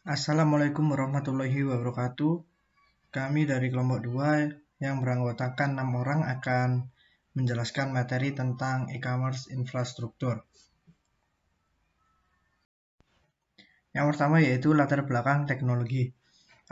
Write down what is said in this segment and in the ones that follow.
Assalamualaikum warahmatullahi wabarakatuh. Kami dari kelompok 2 yang beranggotakan 6 orang akan menjelaskan materi tentang e-commerce infrastruktur. Yang pertama yaitu latar belakang teknologi.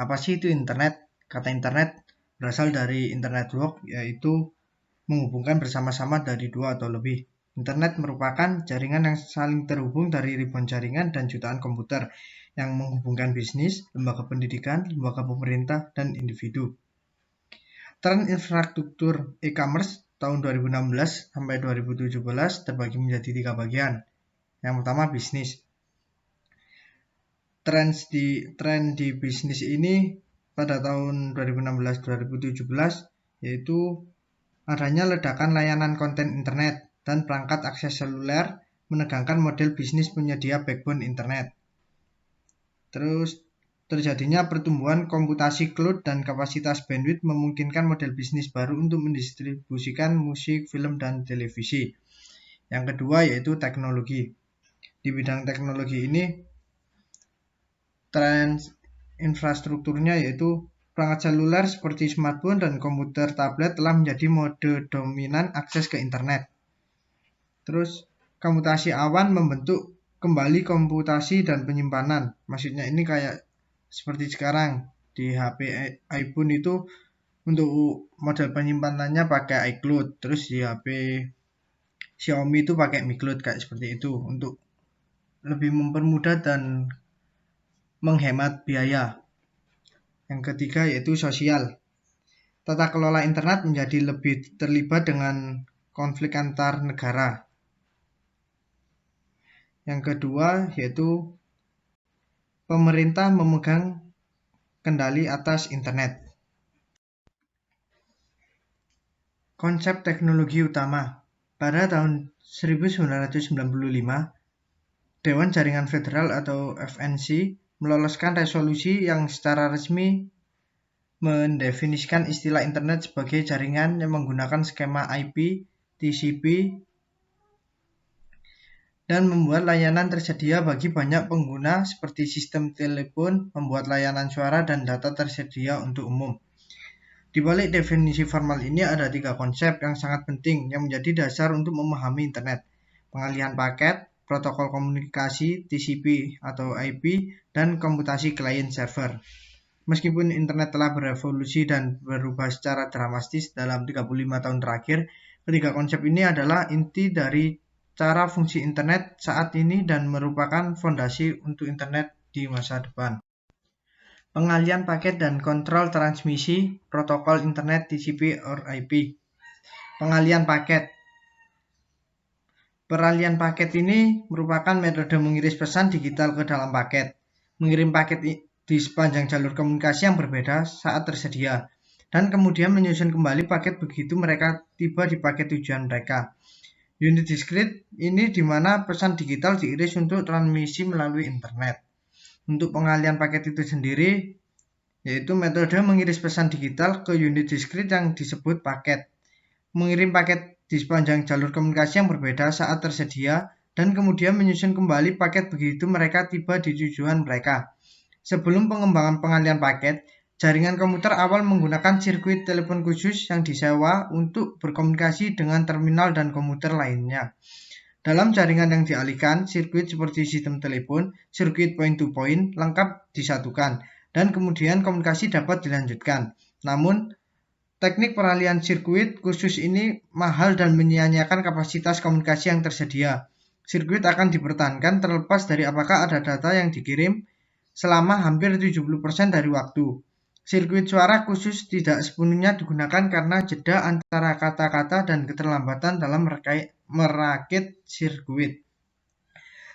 Apa sih itu internet? Kata internet berasal dari internet work, yaitu menghubungkan bersama-sama dari dua atau lebih. Internet merupakan jaringan yang saling terhubung dari ribuan jaringan dan jutaan komputer yang menghubungkan bisnis, lembaga pendidikan, lembaga pemerintah, dan individu. Tren infrastruktur e-commerce tahun 2016 sampai 2017 terbagi menjadi 3 bagian. Yang pertama bisnis. Tren di bisnis ini pada tahun 2016-2017 yaitu adanya ledakan layanan konten internet dan perangkat akses seluler menegangkan model bisnis penyedia backbone internet. Terus terjadinya pertumbuhan komputasi cloud dan kapasitas bandwidth memungkinkan model bisnis baru untuk mendistribusikan musik, film, dan televisi. Yang kedua yaitu teknologi. Di bidang teknologi ini tren infrastrukturnya yaitu perangkat seluler seperti smartphone dan komputer tablet telah menjadi mode dominan akses ke internet. Terus komputasi awan membentuk kembali komputasi dan penyimpanan. Maksudnya ini kayak seperti sekarang di HP iPhone itu untuk model penyimpanannya pakai iCloud, terus di HP Xiaomi itu pakai Mi Cloud kayak seperti itu untuk lebih mempermudah dan menghemat biaya. Yang ketiga yaitu sosial. Tata kelola internet menjadi lebih terlibat dengan konflik antar negara. Yang kedua yaitu pemerintah memegang kendali atas internet. Konsep teknologi utama. Pada tahun 1995, Dewan Jaringan Federal atau FNC meloloskan resolusi yang secara resmi mendefinisikan istilah internet sebagai jaringan yang menggunakan skema IP, TCP, dan membuat layanan tersedia bagi banyak pengguna seperti sistem telepon, membuat layanan suara, dan data tersedia untuk umum. Di balik definisi formal ini ada 3 konsep yang sangat penting yang menjadi dasar untuk memahami internet. Pengalihan paket, protokol komunikasi, TCP atau IP, dan komputasi klien server. Meskipun internet telah berevolusi dan berubah secara dramatis dalam 35 tahun terakhir, ketiga konsep ini adalah inti dari cara fungsi internet saat ini dan merupakan fondasi untuk internet di masa depan. Pengalian paket dan kontrol transmisi protokol internet TCP or IP. Pengalian paket. Peralihan paket ini merupakan metode mengirim pesan digital ke dalam paket. Mengirim paket di sepanjang jalur komunikasi yang berbeda saat tersedia, dan kemudian menyusun kembali paket begitu mereka tiba di paket tujuan mereka. Unit discrete ini di mana pesan digital diiris untuk transmisi melalui internet. Untuk pengalian paket itu sendiri, yaitu metode mengirim pesan digital ke unit discrete yang disebut paket. Mengirim paket di sepanjang jalur komunikasi yang berbeda saat tersedia, dan kemudian menyusun kembali paket begitu mereka tiba di tujuan mereka. Sebelum pengembangan pengalian paket, jaringan komputer awal menggunakan sirkuit telepon khusus yang disewa untuk berkomunikasi dengan terminal dan komputer lainnya. Dalam jaringan yang dialihkan, sirkuit seperti sistem telepon, sirkuit point-to-point lengkap disatukan, dan kemudian komunikasi dapat dilanjutkan. Namun, teknik peralihan sirkuit khusus ini mahal dan menyia-nyiakan kapasitas komunikasi yang tersedia. Sirkuit akan dipertahankan terlepas dari apakah ada data yang dikirim selama hampir 70% dari waktu. Sirkuit suara khusus tidak sepenuhnya digunakan karena jeda antara kata-kata dan keterlambatan dalam merakit sirkuit.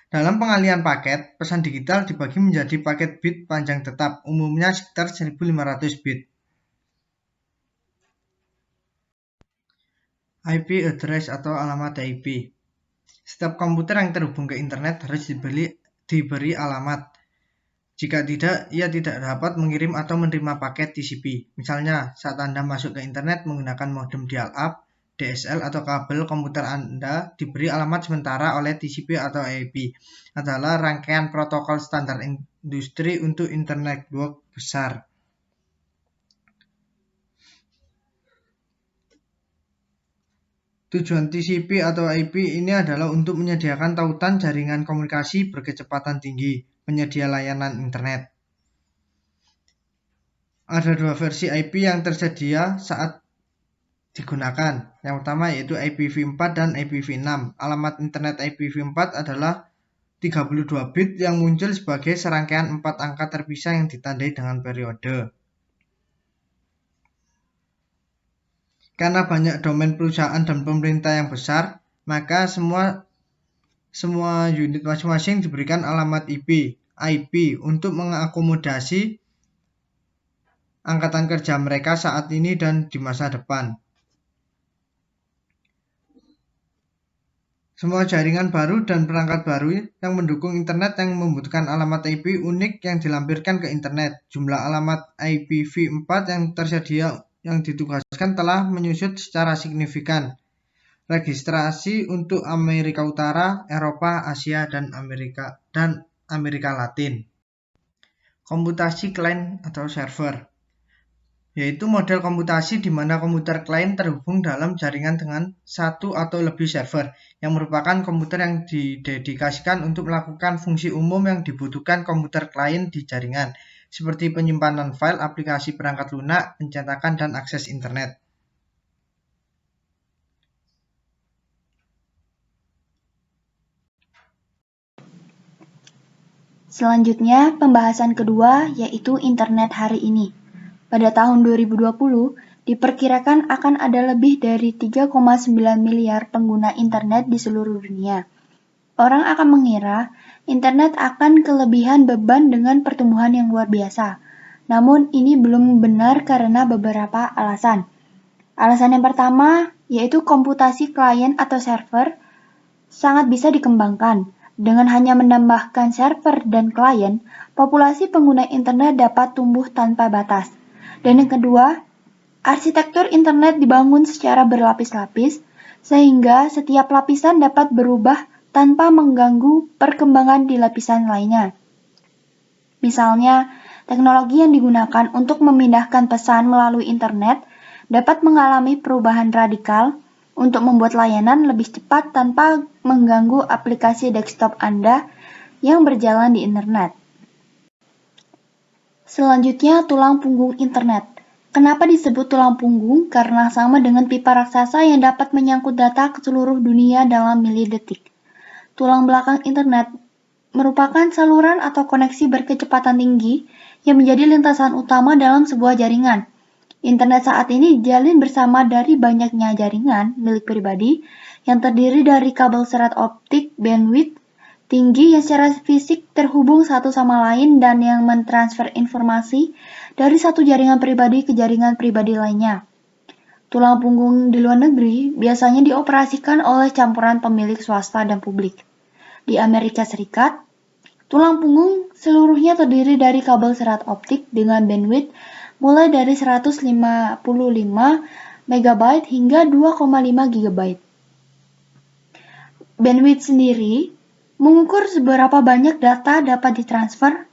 Dalam pengalihan paket, pesan digital dibagi menjadi paket bit panjang tetap, umumnya sekitar 1500 bit. IP address atau alamat IP. Setiap komputer yang terhubung ke internet harus diberi alamat. Jika tidak, ia tidak dapat mengirim atau menerima paket TCP. Misalnya, saat Anda masuk ke internet menggunakan modem dial-up, DSL atau kabel, komputer Anda diberi alamat sementara oleh TCP atau IP. Adalah rangkaian protokol standar industri untuk internet network besar. Tujuan TCP atau IP ini adalah untuk menyediakan tautan jaringan komunikasi berkecepatan tinggi, penyedia layanan internet. Ada dua versi IP yang tersedia saat digunakan. Yang pertama yaitu IPv4 dan IPv6. Alamat internet IPv4 adalah 32 bit yang muncul sebagai serangkaian 4 angka terpisah yang ditandai dengan periode. Karena banyak domain perusahaan dan pemerintah yang besar, maka semua unit masing-masing diberikan alamat IP untuk mengakomodasi angkatan kerja mereka saat ini dan di masa depan. Semua jaringan baru dan perangkat baru yang mendukung internet yang membutuhkan alamat IP unik yang dilampirkan ke internet. Jumlah alamat IPv4 yang tersedia yang ditugaskan telah menyusut secara signifikan. Registrasi untuk Amerika Utara, Eropa, Asia, dan Amerika Latin. Komputasi klien atau server, yaitu model komputasi di mana komputer klien terhubung dalam jaringan dengan satu atau lebih server, yang merupakan komputer yang didedikasikan untuk melakukan fungsi umum yang dibutuhkan komputer klien di jaringan, seperti penyimpanan file, aplikasi perangkat lunak, pencetakan, dan akses internet. Selanjutnya, pembahasan kedua yaitu internet hari ini. Pada tahun 2020, diperkirakan akan ada lebih dari 3,9 miliar pengguna internet di seluruh dunia. Orang akan mengira internet akan kelebihan beban dengan pertumbuhan yang luar biasa. Namun ini belum benar karena beberapa alasan. Alasan yang pertama yaitu komputasi klien atau server sangat bisa dikembangkan. Dengan hanya menambahkan server dan klien, populasi pengguna internet dapat tumbuh tanpa batas. Dan yang kedua, arsitektur internet dibangun secara berlapis-lapis, sehingga setiap lapisan dapat berubah tanpa mengganggu perkembangan di lapisan lainnya. Misalnya, teknologi yang digunakan untuk memindahkan pesan melalui internet dapat mengalami perubahan radikal untuk membuat layanan lebih cepat tanpa mengganggu aplikasi desktop Anda yang berjalan di internet. Selanjutnya, tulang punggung internet. Kenapa disebut tulang punggung? Karena sama dengan pipa raksasa yang dapat menyangkut data ke seluruh dunia dalam milidetik. Tulang belakang internet merupakan saluran atau koneksi berkecepatan tinggi yang menjadi lintasan utama dalam sebuah jaringan. Internet saat ini dijalin bersama dari banyaknya jaringan milik pribadi yang terdiri dari kabel serat optik bandwidth tinggi yang secara fisik terhubung satu sama lain dan yang mentransfer informasi dari satu jaringan pribadi ke jaringan pribadi lainnya. Tulang punggung di luar negeri biasanya dioperasikan oleh campuran pemilik swasta dan publik. Di Amerika Serikat, tulang punggung seluruhnya terdiri dari kabel serat optik dengan bandwidth mulai dari 155 MB hingga 2,5 GB. Bandwidth sendiri mengukur seberapa banyak data dapat ditransfer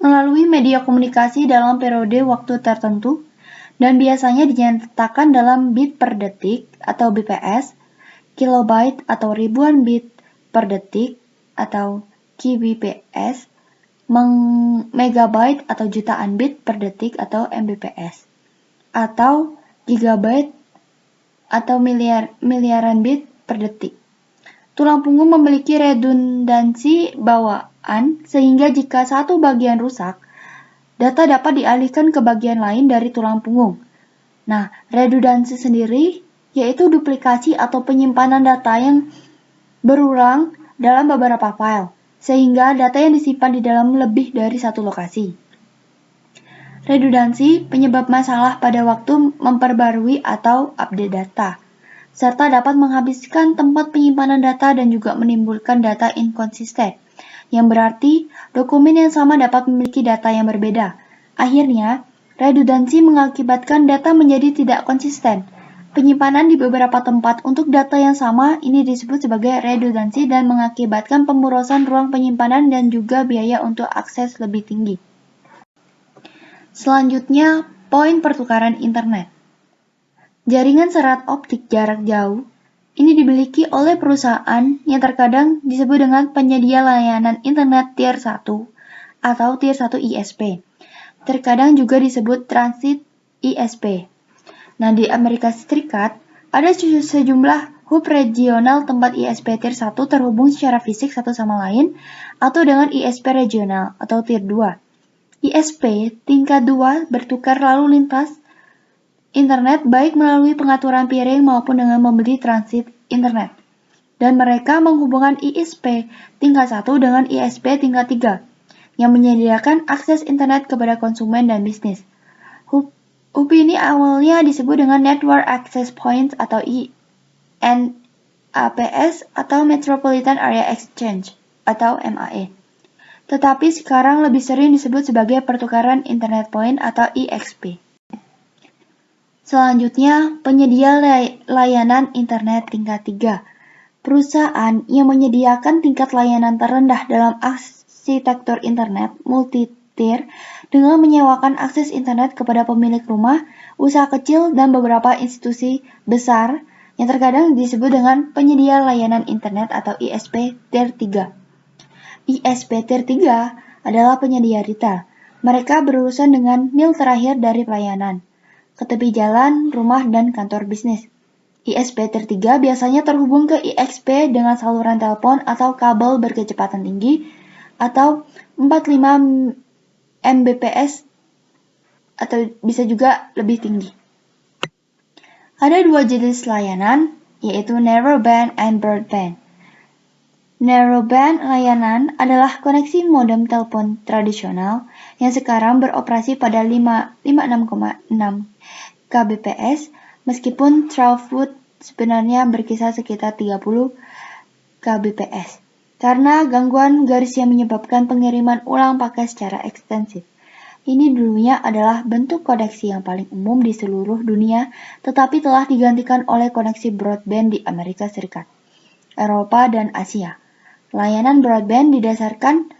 melalui media komunikasi dalam periode waktu tertentu dan biasanya dinyatakan dalam bit per detik atau BPS, kilobyte atau ribuan bit per detik atau kbps, megabyte atau jutaan bit per detik atau mbps, atau gigabyte atau miliaran bit per detik. Tulang punggung memiliki redundansi bawaan sehingga jika satu bagian rusak, data dapat dialihkan ke bagian lain dari tulang punggung. Nah, redundansi sendiri yaitu duplikasi atau penyimpanan data yang berulang dalam beberapa file, sehingga data yang disimpan di dalam lebih dari satu lokasi. Redundansi penyebab masalah pada waktu memperbarui atau update data, serta dapat menghabiskan tempat penyimpanan data dan juga menimbulkan data inkonsisten, yang berarti dokumen yang sama dapat memiliki data yang berbeda. Akhirnya, redundansi mengakibatkan data menjadi tidak konsisten. Penyimpanan di beberapa tempat untuk data yang sama ini disebut sebagai redundansi dan mengakibatkan pemborosan ruang penyimpanan dan juga biaya untuk akses lebih tinggi. Selanjutnya, poin pertukaran internet. Jaringan serat optik jarak jauh ini dimiliki oleh perusahaan yang terkadang disebut dengan penyedia layanan internet tier 1 atau tier 1 ISP. Terkadang juga disebut transit ISP. Nah, di Amerika Serikat, ada sejumlah hub regional tempat ISP tier 1 terhubung secara fisik satu sama lain atau dengan ISP regional atau tier 2. ISP tingkat 2 bertukar lalu lintas internet baik melalui pengaturan peering maupun dengan membeli transit internet. Dan mereka menghubungkan ISP tingkat 1 dengan ISP tingkat 3 yang menyediakan akses internet kepada konsumen dan bisnis. Hub ini awalnya disebut dengan Network Access Points atau NAPS atau Metropolitan Area Exchange atau MAE. Tetapi sekarang lebih sering disebut sebagai pertukaran Internet Point atau IXP. Selanjutnya, penyedia layanan internet tingkat 3. Perusahaan yang menyediakan tingkat layanan terendah dalam arsitektur internet multi-tier dengan menyewakan akses internet kepada pemilik rumah, usaha kecil, dan beberapa institusi besar yang terkadang disebut dengan penyedia layanan internet atau ISP tier 3. ISP tier 3 adalah penyedia retail. Mereka berurusan dengan mil terakhir dari pelayanan, ke tepi jalan, rumah, dan kantor bisnis. ISP tier 3 biasanya terhubung ke IXP dengan saluran telepon atau kabel berkecepatan tinggi atau 45 Mbps atau bisa juga lebih tinggi. Ada dua jenis layanan, yaitu narrowband and broadband. Narrowband layanan adalah koneksi modem telepon tradisional yang sekarang beroperasi pada 56,6 kbps, meskipun throughput sebenarnya berkisar sekitar 30 kbps. Karena gangguan garis yang menyebabkan pengiriman ulang pakai secara ekstensif. Ini dulunya adalah bentuk koneksi yang paling umum di seluruh dunia, tetapi telah digantikan oleh koneksi broadband di Amerika Serikat, Eropa, dan Asia. Layanan broadband didasarkan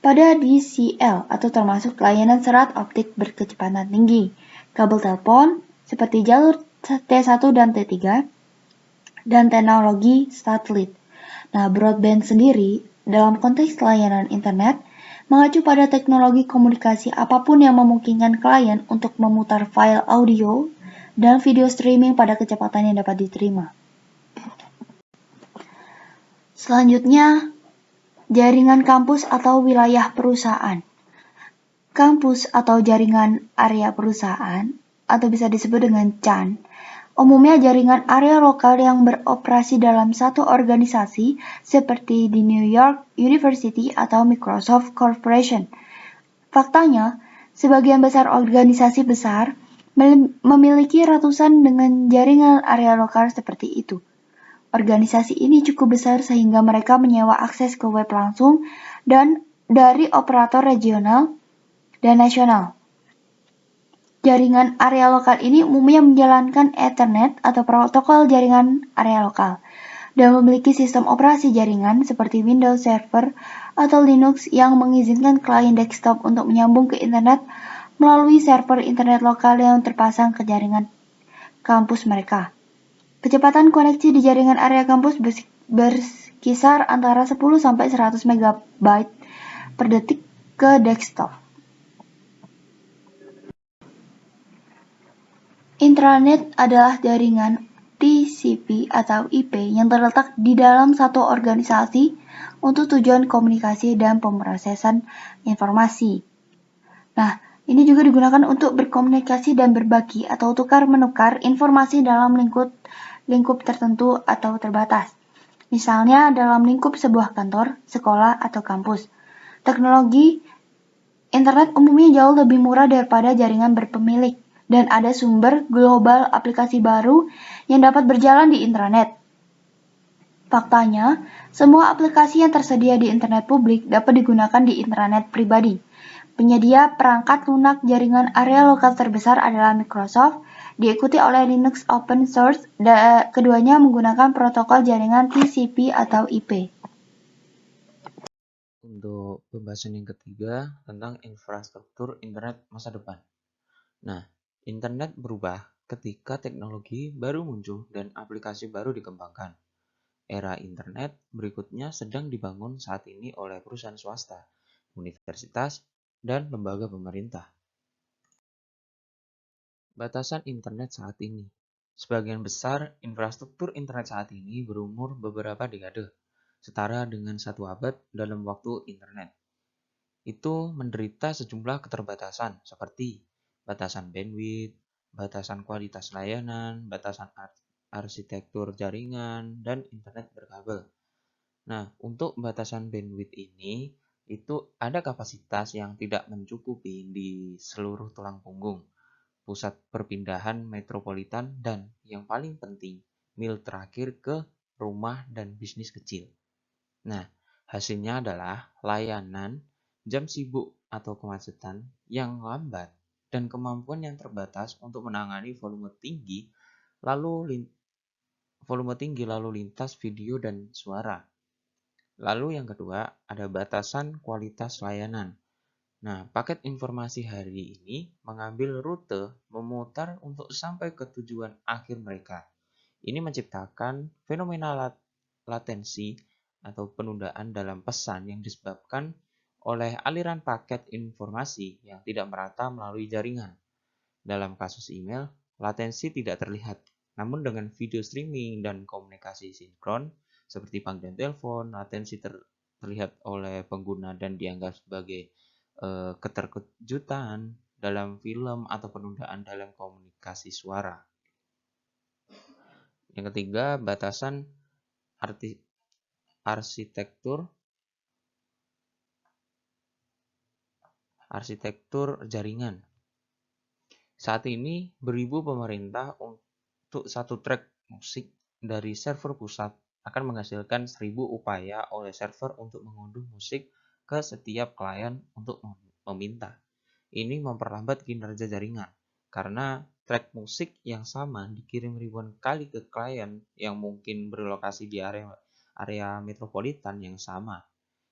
pada DCL atau termasuk layanan serat optik berkecepatan tinggi, kabel telepon seperti jalur T1 dan T3, dan teknologi satelit. Nah, broadband sendiri dalam konteks layanan internet mengacu pada teknologi komunikasi apapun yang memungkinkan klien untuk memutar file audio dan video streaming pada kecepatan yang dapat diterima. Selanjutnya, jaringan kampus atau wilayah perusahaan. Kampus atau jaringan area perusahaan, atau bisa disebut dengan CAN, umumnya jaringan area lokal yang beroperasi dalam satu organisasi seperti di New York University atau Microsoft Corporation. Faktanya, sebagian besar organisasi besar memiliki ratusan dengan jaringan area lokal seperti itu. Organisasi ini cukup besar sehingga mereka menyewa akses ke web langsung dan dari operator regional dan nasional. Jaringan area lokal ini umumnya menjalankan Ethernet atau protokol jaringan area lokal dan memiliki sistem operasi jaringan seperti Windows Server atau Linux yang mengizinkan klien desktop untuk menyambung ke internet melalui server internet lokal yang terpasang ke jaringan kampus mereka. Kecepatan koneksi di jaringan area kampus berkisar antara 10 sampai 100 MB per detik ke desktop. Intranet adalah jaringan TCP atau IP yang terletak di dalam satu organisasi untuk tujuan komunikasi dan pemrosesan informasi. Nah, ini juga digunakan untuk berkomunikasi dan berbagi atau tukar-menukar informasi dalam lingkup tertentu atau terbatas. Misalnya dalam lingkup sebuah kantor, sekolah, atau kampus. Teknologi internet umumnya jauh lebih murah daripada jaringan berpemilik. Dan ada sumber global aplikasi baru yang dapat berjalan di intranet. Faktanya, semua aplikasi yang tersedia di internet publik dapat digunakan di intranet pribadi. Penyedia perangkat lunak jaringan area lokal terbesar adalah Microsoft, diikuti oleh Linux Open Source. Keduanya menggunakan protokol jaringan TCP atau IP. Untuk pembahasan yang ketiga tentang infrastruktur internet masa depan. Nah, internet berubah ketika teknologi baru muncul dan aplikasi baru dikembangkan. Era internet berikutnya sedang dibangun saat ini oleh perusahaan swasta, universitas, dan lembaga pemerintah. Batasan internet saat ini. Sebagian besar infrastruktur internet saat ini berumur beberapa dekade, setara dengan 1 abad dalam waktu internet. Itu menderita sejumlah keterbatasan seperti batasan bandwidth, batasan kualitas layanan, batasan arsitektur jaringan, dan internet berkabel. Nah, untuk batasan bandwidth ini, itu ada kapasitas yang tidak mencukupi di seluruh tulang punggung, pusat perpindahan metropolitan, dan yang paling penting, mil terakhir ke rumah dan bisnis kecil. Nah, hasilnya adalah layanan, jam sibuk atau kemacetan yang lambat, dan kemampuan yang terbatas untuk menangani volume tinggi lalu lintas video dan suara. Lalu yang kedua, ada batasan kualitas layanan. Nah, paket informasi hari ini mengambil rute memutar untuk sampai ke tujuan akhir mereka. Ini menciptakan fenomena latensi atau penundaan dalam pesan yang disebabkan oleh aliran paket informasi yang tidak merata melalui jaringan. Dalam kasus email, latensi tidak terlihat. Namun dengan video streaming dan komunikasi sinkron, seperti panggilan telepon, latensi terlihat oleh pengguna dan dianggap sebagai keterkejutan dalam film atau penundaan dalam komunikasi suara. Yang ketiga, batasan arsitektur jaringan. Saat ini beribu pemerintah untuk satu track musik dari server pusat akan menghasilkan 1000 upaya oleh server untuk mengunduh musik ke setiap klien untuk meminta. Ini memperlambat kinerja jaringan karena track musik yang sama dikirim ribuan kali ke klien yang mungkin berlokasi di area metropolitan yang sama.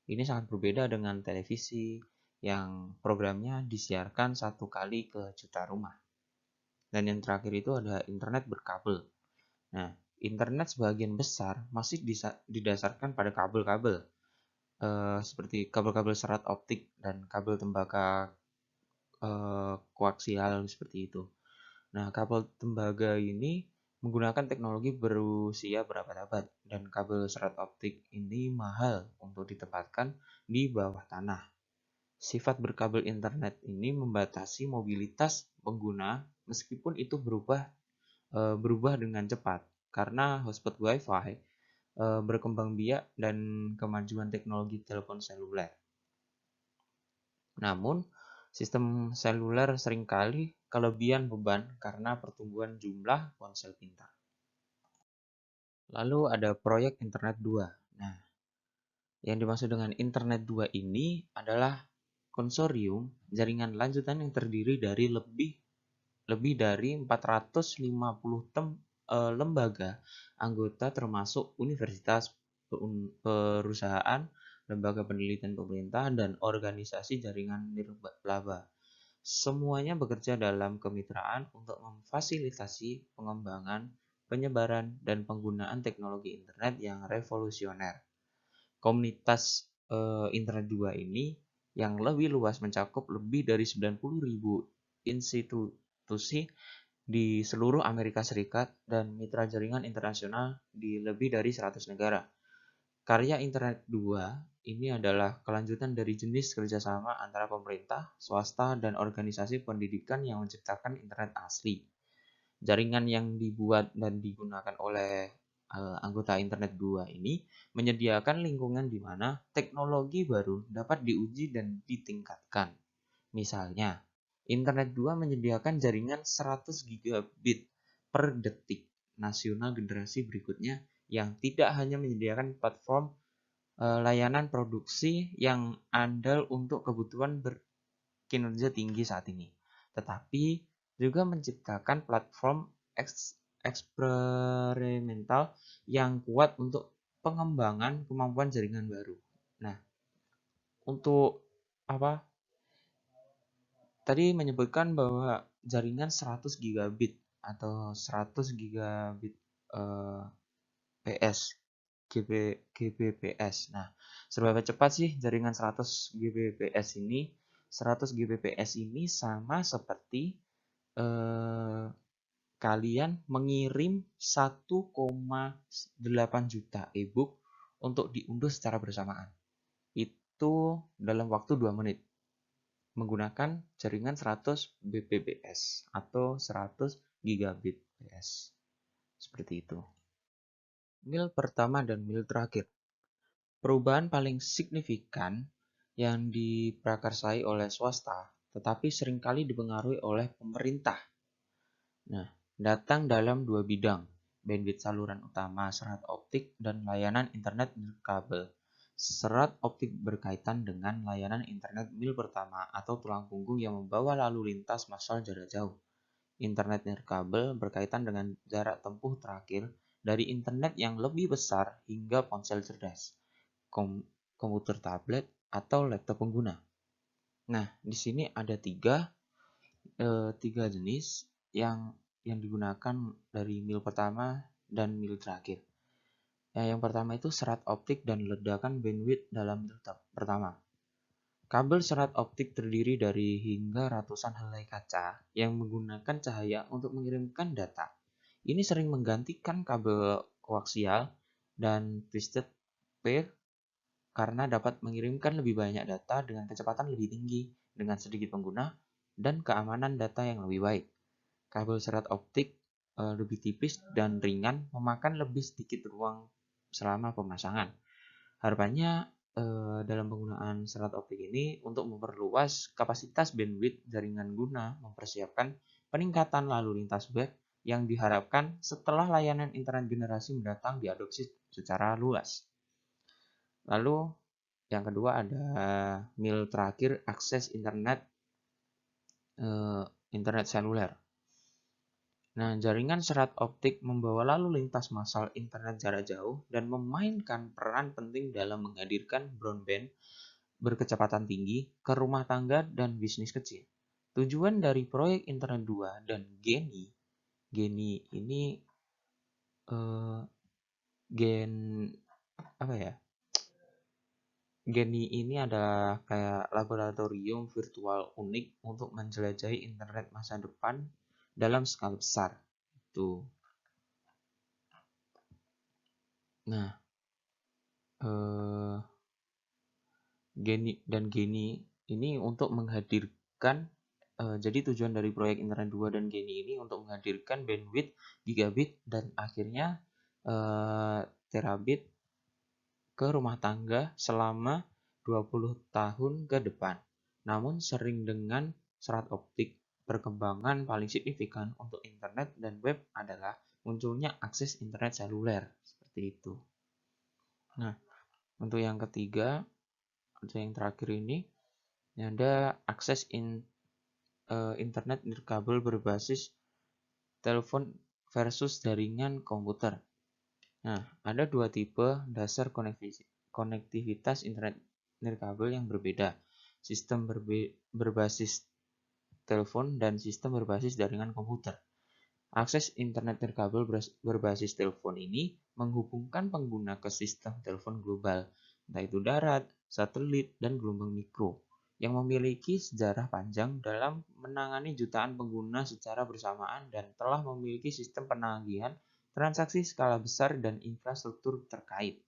Ini sangat berbeda dengan televisi yang programnya disiarkan 1 kali ke juta rumah. Dan yang terakhir itu ada internet berkabel. Nah, internet sebagian besar masih didasarkan pada kabel-kabel, seperti kabel-kabel serat optik dan kabel tembaga koaksial seperti itu. Nah, kabel tembaga ini menggunakan teknologi berusia berabad-abad dan kabel serat optik ini mahal untuk ditempatkan di bawah tanah. Sifat berkabel internet ini membatasi mobilitas pengguna meskipun itu berubah dengan cepat karena hotspot Wi-Fi berkembang biak dan kemajuan teknologi telepon seluler. Namun, sistem seluler seringkali kelebihan beban karena pertumbuhan jumlah ponsel pintar. Lalu ada proyek Internet 2. Nah, yang dimaksud dengan Internet 2 ini adalah konsorium jaringan lanjutan yang terdiri dari lebih dari 450 lembaga anggota termasuk universitas, perusahaan, lembaga penelitian pemerintah, dan organisasi jaringan nirlaba. Semuanya bekerja dalam kemitraan untuk memfasilitasi pengembangan, penyebaran, dan penggunaan teknologi internet yang revolusioner. Komunitas Internet 2 ini yang lebih luas mencakup lebih dari 90.000 institusi di seluruh Amerika Serikat dan mitra jaringan internasional di lebih dari 100 negara. Karya Internet 2 ini adalah kelanjutan dari jenis kerjasama antara pemerintah, swasta, dan organisasi pendidikan yang menciptakan internet asli. Jaringan yang dibuat dan digunakan oleh anggota Internet 2 ini menyediakan lingkungan di mana teknologi baru dapat diuji dan ditingkatkan. Misalnya, Internet 2 menyediakan jaringan 100 gigabit per detik nasional generasi berikutnya yang tidak hanya menyediakan platform layanan produksi yang andal untuk kebutuhan kinerja tinggi saat ini, tetapi juga menciptakan platform eksperimental yang kuat untuk pengembangan kemampuan jaringan baru. Nah, untuk apa? Tadi menyebutkan bahwa jaringan 100 gigabit atau 100 gigabit PS Gbps. Nah, seberapa cepat sih jaringan 100 Gbps ini? 100 Gbps ini sama seperti kalian mengirim 1,8 juta ebook untuk diunduh secara bersamaan. Itu dalam waktu 2 menit menggunakan jaringan 100 Mbps atau 100 Gbps. Seperti itu. Mil pertama dan mil terakhir. Perubahan paling signifikan yang diprakarsai oleh swasta, tetapi seringkali dipengaruhi oleh pemerintah. Nah, datang dalam 2 bidang, bandwidth saluran utama serat optik dan layanan internet nirkabel. Serat optik berkaitan dengan layanan internet mil pertama atau tulang punggung yang membawa lalu lintas massal jarak jauh. Internet nirkabel berkaitan dengan jarak tempuh terakhir dari internet yang lebih besar hingga ponsel cerdas, komputer tablet, atau laptop pengguna. Nah, di sini ada tiga jenis yang digunakan dari mil pertama dan mil terakhir. Yang pertama itu serat optik dan ledakan bandwidth dalam mil pertama. Kabel serat optik terdiri dari hingga ratusan helai kaca yang menggunakan cahaya untuk mengirimkan data. Ini sering menggantikan kabel koaksial dan twisted pair karena dapat mengirimkan lebih banyak data dengan kecepatan lebih tinggi, dengan sedikit pengguna, dan keamanan data yang lebih baik. Kabel serat optik lebih tipis dan ringan, memakan lebih sedikit ruang selama pemasangan. Harapannya dalam penggunaan serat optik ini untuk memperluas kapasitas bandwidth jaringan guna mempersiapkan peningkatan lalu lintas web yang diharapkan setelah layanan internet generasi mendatang diadopsi secara luas. Lalu yang kedua ada mil terakhir, akses internet seluler. Nah, jaringan serat optik membawa lalu lintas massal internet jarak jauh dan memainkan peran penting dalam menghadirkan broadband berkecepatan tinggi ke rumah tangga dan bisnis kecil. Tujuan dari proyek Internet 2 dan Geni ini Geni ini adalah kayak laboratorium virtual unik untuk menjelajahi internet masa depan dalam skala besar. Tuh. Nah, Geni ini untuk menghadirkan jadi tujuan dari proyek Internet 2 dan Geni ini untuk menghadirkan bandwidth gigabit dan akhirnya terabit ke rumah tangga selama 20 tahun ke depan. Namun sering dengan serat optik. Perkembangan paling signifikan untuk internet dan web adalah munculnya akses internet seluler. Seperti itu. Nah, untuk yang ketiga, untuk yang terakhir ini ada akses internet nirkabel berbasis telepon versus jaringan komputer. Nah, ada dua tipe dasar konektivitas internet nirkabel yang berbeda. Sistem berbasis telepon dan sistem berbasis jaringan komputer. Akses internet nirkabel berbasis telepon ini menghubungkan pengguna ke sistem telepon global, entah itu darat, satelit, dan gelombang mikro, yang memiliki sejarah panjang dalam menangani jutaan pengguna secara bersamaan dan telah memiliki sistem penagihan transaksi skala besar dan infrastruktur terkait.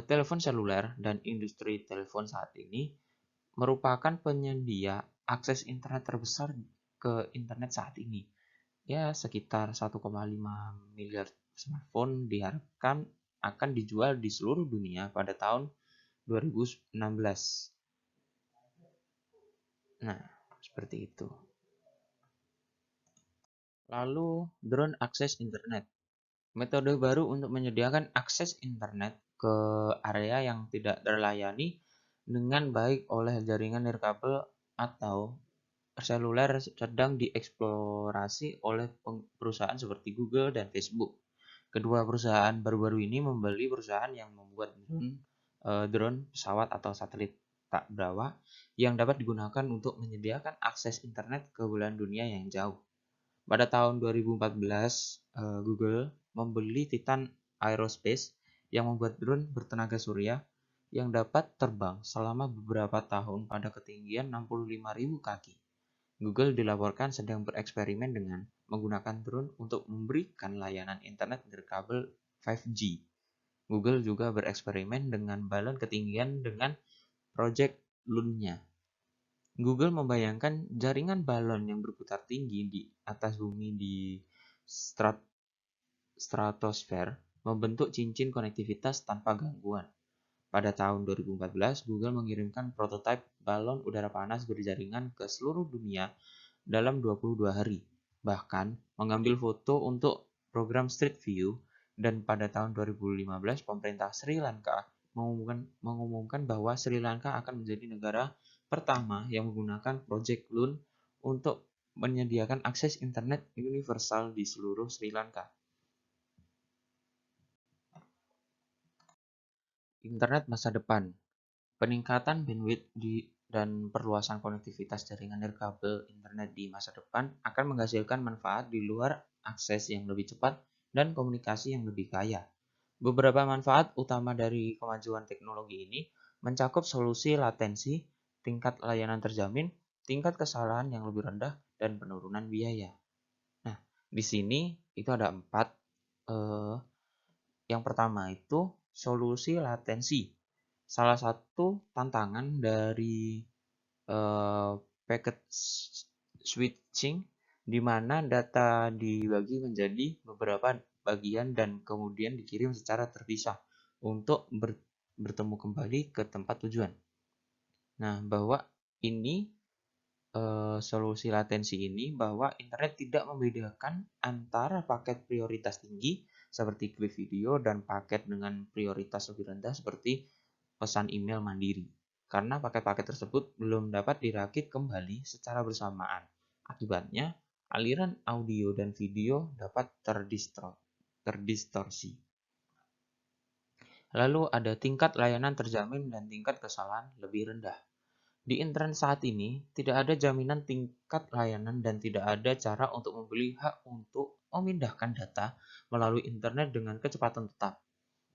Telepon seluler dan industri telepon saat ini merupakan penyedia akses internet terbesar ke internet saat ini. Ya, sekitar 1,5 miliar smartphone diharapkan akan dijual di seluruh dunia pada tahun 2016. Nah, seperti itu. Lalu, drone akses internet. Metode baru untuk menyediakan akses internet ke area yang tidak terlayani dengan baik oleh jaringan nirkabel atau seluler sedang dieksplorasi oleh perusahaan seperti Google dan Facebook. Kedua perusahaan baru-baru ini membeli perusahaan yang membuat drone, pesawat atau satelit tak berawak yang dapat digunakan untuk menyediakan akses internet ke belahan dunia yang jauh. Pada tahun 2014, Google membeli Titan Aerospace yang membuat drone bertenaga surya yang dapat terbang selama beberapa tahun pada ketinggian 65.000 kaki. Google dilaporkan sedang bereksperimen dengan menggunakan drone untuk memberikan layanan internet nirkabel 5G. Google juga bereksperimen dengan balon ketinggian dengan proyek Loon-nya. Google membayangkan jaringan balon yang berputar tinggi di atas bumi di stratosfer membentuk cincin konektivitas tanpa gangguan. Pada tahun 2014, Google mengirimkan prototipe balon udara panas berjaringan ke seluruh dunia dalam 22 hari. Bahkan, mengambil foto untuk program Street View, dan pada tahun 2015, pemerintah Sri Lanka mengumumkan bahwa Sri Lanka akan menjadi negara pertama yang menggunakan Project Loon untuk menyediakan akses internet universal di seluruh Sri Lanka. Internet masa depan. Peningkatan bandwidth dan perluasan konektivitas jaringan nirkabel internet di masa depan akan menghasilkan manfaat di luar akses yang lebih cepat dan komunikasi yang lebih kaya. Beberapa manfaat utama dari kemajuan teknologi ini mencakup solusi latensi, tingkat layanan terjamin, tingkat kesalahan yang lebih rendah, dan penurunan biaya. Nah, di sini itu ada 4. Yang pertama itu solusi latensi. Salah satu tantangan dari packet switching di mana data dibagi menjadi beberapa bagian dan kemudian dikirim secara terpisah untuk bertemu kembali ke tempat tujuan. Nah, bahwa ini solusi latensi ini bahwa internet tidak membedakan antara paket prioritas tinggi seperti klip video dan paket dengan prioritas lebih rendah seperti pesan email mandiri, karena paket-paket tersebut belum dapat dirakit kembali secara bersamaan. Akibatnya, aliran audio dan video dapat terdistorsi. Lalu ada tingkat layanan terjamin dan tingkat kesalahan lebih rendah. Di internet saat ini, tidak ada jaminan tingkat layanan dan tidak ada cara untuk membeli hak untuk memindahkan data melalui internet dengan kecepatan tetap.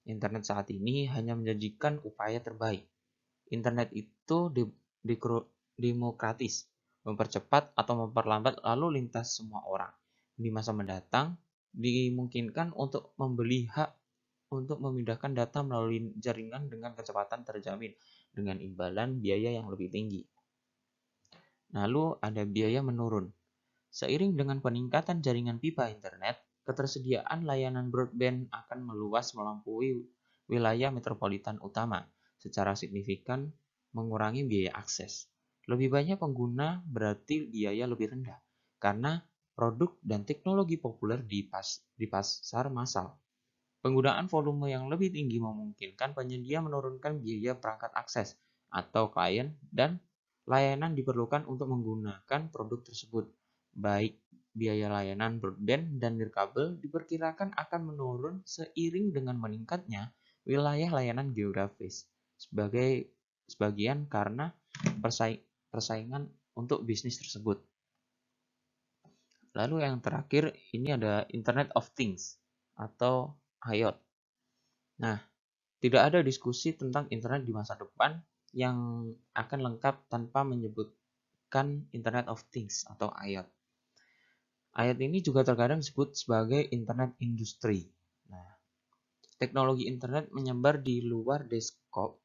Internet saat ini hanya menjanjikan upaya terbaik. Internet itu demokratis, mempercepat atau memperlambat lalu lintas semua orang. Di masa mendatang, dimungkinkan untuk membeli hak untuk memindahkan data melalui jaringan dengan kecepatan terjamin, dengan imbalan biaya yang lebih tinggi. Lalu ada biaya menurun. Seiring dengan peningkatan jaringan pipa internet, ketersediaan layanan broadband akan meluas melampaui wilayah metropolitan utama, secara signifikan mengurangi biaya akses. Lebih banyak pengguna berarti biaya lebih rendah, karena produk dan teknologi populer di pasar massal. Penggunaan volume yang lebih tinggi memungkinkan penyedia menurunkan biaya perangkat akses atau klien, dan layanan diperlukan untuk menggunakan produk tersebut. Baik biaya layanan broadband dan nirkabel diperkirakan akan menurun seiring dengan meningkatnya wilayah layanan geografis sebagian karena persaingan untuk bisnis tersebut. Lalu yang terakhir ini ada Internet of Things atau IoT. Nah, tidak ada diskusi tentang internet di masa depan yang akan lengkap tanpa menyebutkan Internet of Things atau IoT. IoT ini juga terkadang disebut sebagai internet industri. Nah, teknologi internet menyebar di luar desktop,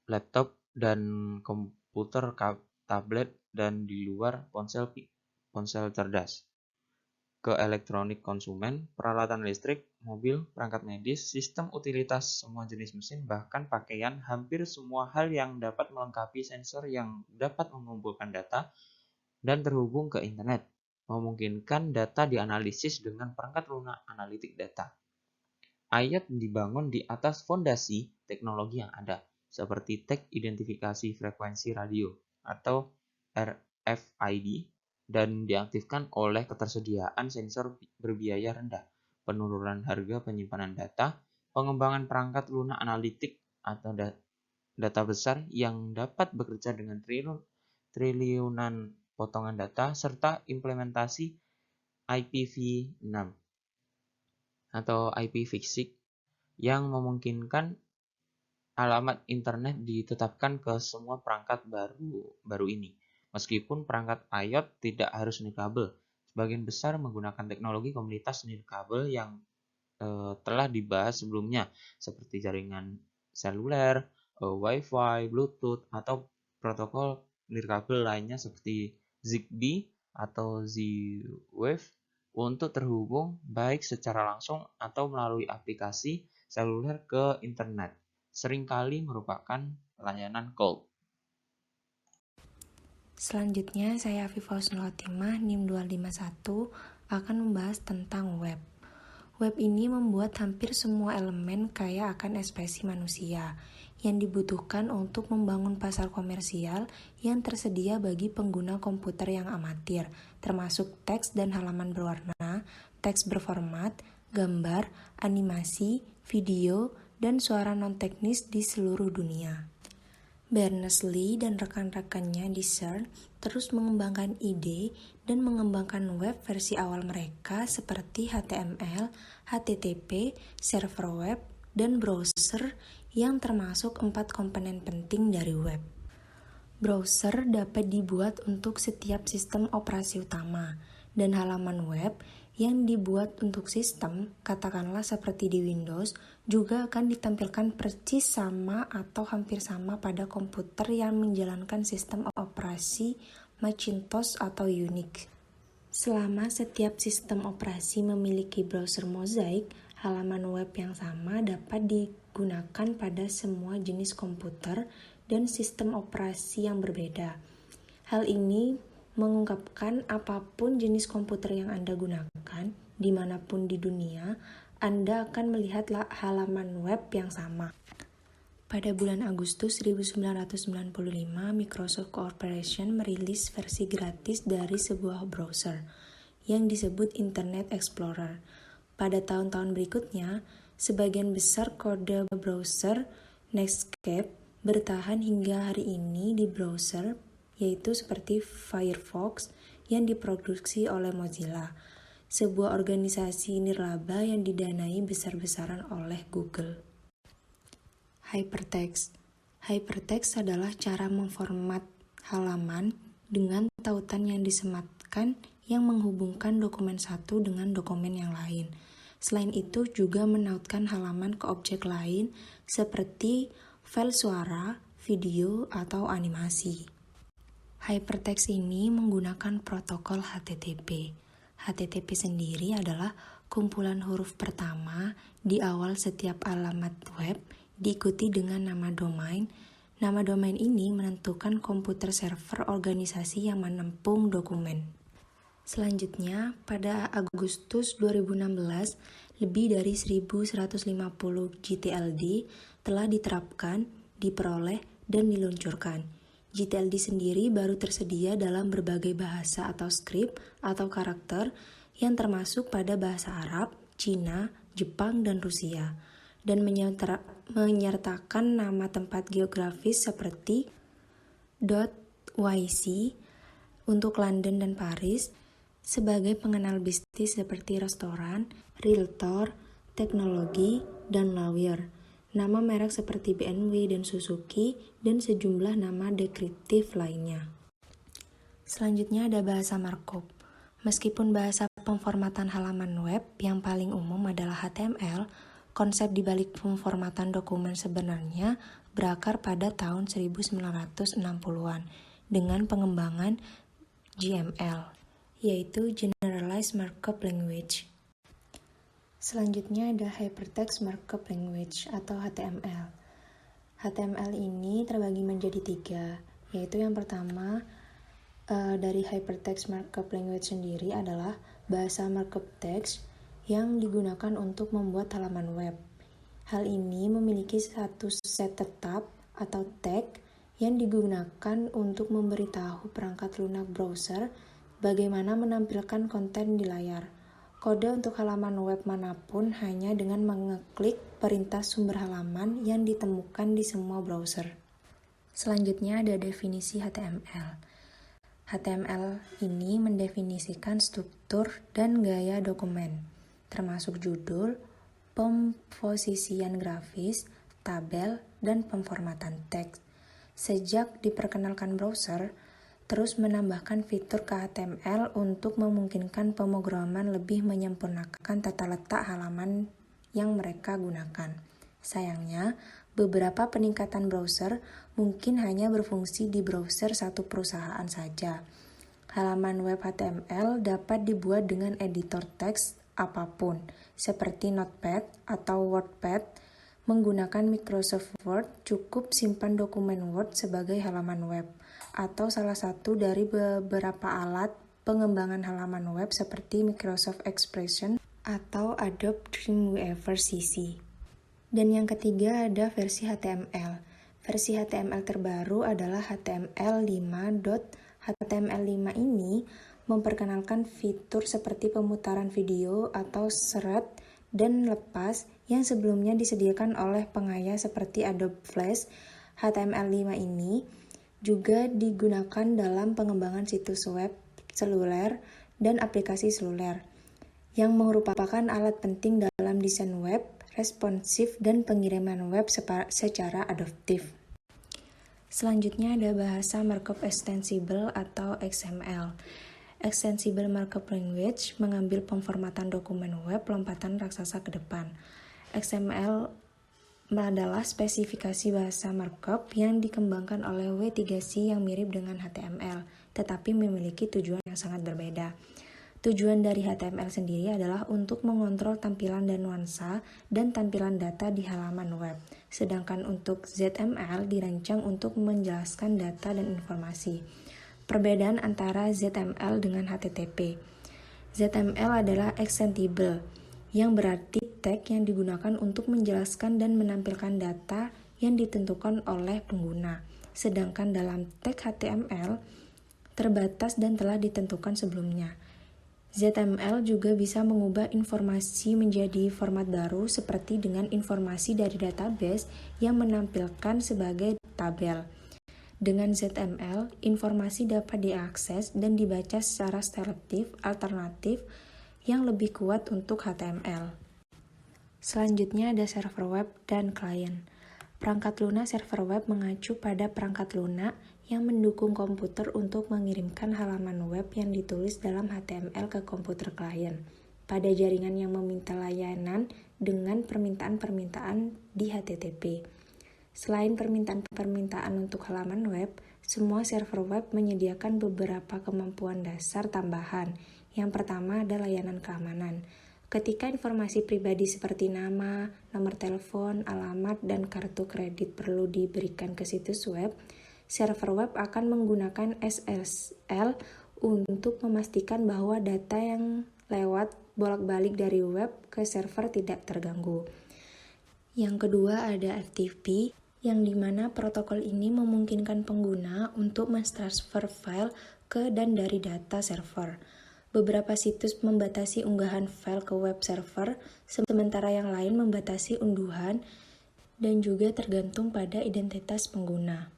laptop, dan komputer tablet, dan di luar ponsel cerdas, ke elektronik konsumen, peralatan listrik, mobil, perangkat medis, sistem utilitas semua jenis mesin, bahkan pakaian. Hampir semua hal yang dapat melengkapi sensor yang dapat mengumpulkan data dan terhubung ke internet, memungkinkan data dianalisis dengan perangkat lunak analitik data. IoT dibangun di atas fondasi teknologi yang ada, seperti tag identifikasi frekuensi radio atau RFID dan diaktifkan oleh ketersediaan sensor berbiaya rendah, penurunan harga penyimpanan data, pengembangan perangkat lunak analitik atau data besar yang dapat bekerja dengan triliunan potongan data, serta implementasi IPv6 atau IPv6 yang memungkinkan alamat internet ditetapkan ke semua perangkat baru ini. Meskipun perangkat IoT tidak harus nirkabel, sebagian besar menggunakan teknologi komunitas nirkabel yang telah dibahas sebelumnya, seperti jaringan seluler, Wi-Fi, Bluetooth, atau protokol nirkabel lainnya seperti Zigbee atau Z-Wave untuk terhubung baik secara langsung atau melalui aplikasi seluler ke internet, seringkali merupakan layanan cold. Selanjutnya, saya Afifah Husnul Khotimah, NIM 251, akan membahas tentang web. Web ini membuat hampir semua elemen kaya akan ekspresi manusia yang dibutuhkan untuk membangun pasar komersial yang tersedia bagi pengguna komputer yang amatir, termasuk teks dan halaman berwarna, teks berformat, gambar, animasi, video, dan suara non-teknis di seluruh dunia. Berners-Lee dan rekan-rekannya di CERN terus mengembangkan ide dan mengembangkan web versi awal mereka seperti HTML, HTTP, server web, dan browser yang termasuk 4 komponen penting dari web. Browser dapat dibuat untuk setiap sistem operasi utama, dan halaman web yang dibuat untuk sistem, katakanlah seperti di Windows, juga akan ditampilkan persis sama atau hampir sama pada komputer yang menjalankan sistem operasi Macintosh atau Unix. Selama setiap sistem operasi memiliki browser mozaik, halaman web yang sama dapat digunakan pada semua jenis komputer dan sistem operasi yang berbeda. Hal ini mengungkapkan apapun jenis komputer yang Anda gunakan, dimanapun di dunia, Anda akan melihat halaman web yang sama. Pada bulan Agustus 1995, Microsoft Corporation merilis versi gratis dari sebuah browser yang disebut Internet Explorer. Pada tahun-tahun berikutnya, sebagian besar kode browser Netscape bertahan hingga hari ini di browser, yaitu seperti Firefox yang diproduksi oleh Mozilla, sebuah organisasi nirlaba yang didanai besar-besaran oleh Google. Hypertext. Hypertext adalah cara memformat halaman dengan tautan yang disematkan yang menghubungkan dokumen satu dengan dokumen yang lain. Selain itu juga menautkan halaman ke objek lain seperti file suara, video, atau animasi. Hypertext ini menggunakan protokol HTTP. HTTP sendiri adalah kumpulan huruf pertama di awal setiap alamat web diikuti dengan nama domain. Nama domain ini menentukan komputer server organisasi yang menampung dokumen. Selanjutnya, pada Agustus 2016, lebih dari 1150 GTLD telah diterapkan, diperoleh, dan diluncurkan. GTLD sendiri baru tersedia dalam berbagai bahasa atau skrip atau karakter yang termasuk pada bahasa Arab, Cina, Jepang, dan Rusia, dan menyertakan nama tempat geografis seperti .yc untuk London dan Paris, sebagai pengenal bisnis seperti restoran, realtor, teknologi, dan lawyer. Nama merek seperti BMW dan Suzuki, dan sejumlah nama deskriptif lainnya. Selanjutnya ada bahasa markup. Meskipun bahasa pemformatan halaman web yang paling umum adalah HTML, konsep dibalik pemformatan dokumen sebenarnya berakar pada tahun 1960-an dengan pengembangan GML, yaitu Generalized Markup Language. Selanjutnya ada Hypertext Markup Language atau HTML. HTML ini terbagi menjadi 3, yaitu yang pertama dari Hypertext Markup Language sendiri adalah bahasa markup teks yang digunakan untuk membuat halaman web. Hal ini memiliki satu set tetap atau tag yang digunakan untuk memberitahu perangkat lunak browser bagaimana menampilkan konten di layar. Kode untuk halaman web manapun hanya dengan mengeklik perintah sumber halaman yang ditemukan di semua browser. Selanjutnya ada definisi HTML. HTML ini mendefinisikan struktur dan gaya dokumen, termasuk judul, pemposisian grafis, tabel, dan pemformatan teks. Sejak diperkenalkan browser, terus menambahkan fitur ke HTML untuk memungkinkan pemrograman lebih menyempurnakan tata letak halaman yang mereka gunakan. Sayangnya, beberapa peningkatan browser mungkin hanya berfungsi di browser satu perusahaan saja. Halaman web HTML dapat dibuat dengan editor teks apapun, seperti Notepad atau WordPad. Menggunakan Microsoft Word, cukup simpan dokumen Word sebagai halaman web, atau salah satu dari beberapa alat pengembangan halaman web seperti Microsoft Expression atau Adobe Dreamweaver CC. Dan yang ketiga ada versi HTML. Versi HTML terbaru adalah HTML5. HTML5 ini memperkenalkan fitur seperti pemutaran video atau seret dan lepas yang sebelumnya disediakan oleh pengaya seperti Adobe Flash. HTML5 ini juga digunakan dalam pengembangan situs web seluler dan aplikasi seluler, yang merupakan alat penting dalam desain web, responsif, dan pengiriman web secara adaptif. Selanjutnya ada bahasa Markup Extensible atau XML. Extensible Markup Language mengambil pemformatan dokumen web lompatan raksasa ke depan. XML adalah spesifikasi bahasa markup yang dikembangkan oleh W3C yang mirip dengan HTML, tetapi memiliki tujuan yang sangat berbeda. Tujuan dari HTML sendiri adalah untuk mengontrol tampilan dan nuansa dan tampilan data di halaman web, sedangkan untuk ZML dirancang untuk menjelaskan data dan informasi. Perbedaan antara ZML dengan HTTP. ZML adalah extendable, yang berarti tag yang digunakan untuk menjelaskan dan menampilkan data yang ditentukan oleh pengguna. Sedangkan dalam tag HTML terbatas dan telah ditentukan sebelumnya. ZML juga bisa mengubah informasi menjadi format baru seperti dengan informasi dari database yang menampilkan sebagai tabel. Dengan ZML, informasi dapat diakses dan dibaca secara selektif alternatif yang lebih kuat untuk HTML. Selanjutnya ada server web dan klien. Perangkat lunak server web mengacu pada perangkat lunak yang mendukung komputer untuk mengirimkan halaman web yang ditulis dalam HTML ke komputer klien pada jaringan yang meminta layanan dengan permintaan-permintaan di HTTP. Selain permintaan-permintaan untuk halaman web, semua server web menyediakan beberapa kemampuan dasar tambahan. Yang pertama ada layanan keamanan. Ketika informasi pribadi seperti nama, nomor telepon, alamat, dan kartu kredit perlu diberikan ke situs web, server web akan menggunakan SSL untuk memastikan bahwa data yang lewat bolak-balik dari web ke server tidak terganggu. Yang kedua ada FTP, yang dimana protokol ini memungkinkan pengguna untuk mentransfer file ke dan dari data server. Beberapa situs membatasi unggahan file ke web server, sementara yang lain membatasi unduhan dan juga tergantung pada identitas pengguna.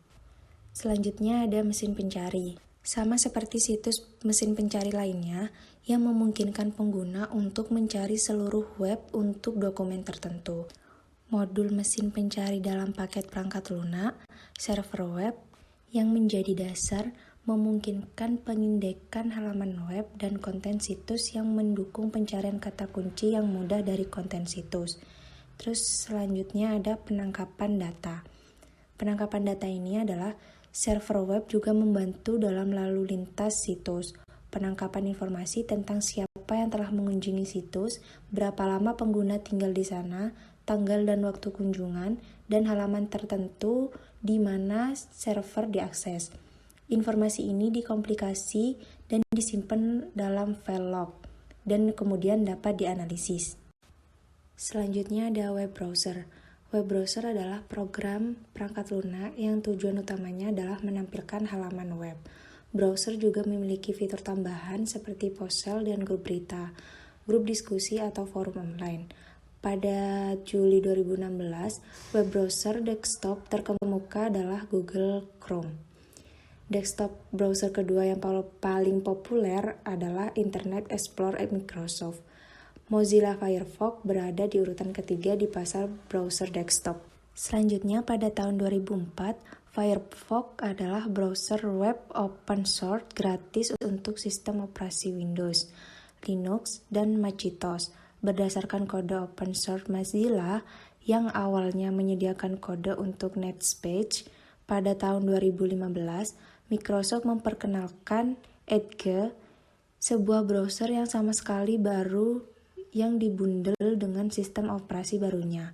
Selanjutnya ada mesin pencari. Sama seperti situs mesin pencari lainnya yang memungkinkan pengguna untuk mencari seluruh web untuk dokumen tertentu. Modul mesin pencari dalam paket perangkat lunak, server web, yang menjadi dasar memungkinkan pengindekan halaman web dan konten situs yang mendukung pencarian kata kunci yang mudah dari konten situs. Terus selanjutnya ada penangkapan data. Penangkapan data ini adalah server web juga membantu dalam lalu lintas situs. Penangkapan informasi tentang siapa yang telah mengunjungi situs, berapa lama pengguna tinggal di sana, tanggal dan waktu kunjungan, dan halaman tertentu di mana server diakses. Informasi ini dikomplikasi dan disimpan dalam file log, dan kemudian dapat dianalisis. Selanjutnya ada web browser. Web browser adalah program perangkat lunak yang tujuan utamanya adalah menampilkan halaman web. Browser juga memiliki fitur tambahan seperti ponsel dan grup berita, grup diskusi atau forum online. Pada Juli 2016, web browser desktop terkemuka adalah Google Chrome. Desktop browser kedua yang paling populer adalah Internet Explorer Microsoft. Mozilla Firefox berada di urutan ketiga di pasar browser desktop. Selanjutnya, pada tahun 2004, Firefox adalah browser web open source gratis untuk sistem operasi Windows, Linux, dan Macintosh. Berdasarkan kode open source Mozilla yang awalnya menyediakan kode untuk Netscape, pada tahun 2015, Microsoft memperkenalkan Edge, sebuah browser yang sama sekali baru yang dibundel dengan sistem operasi barunya,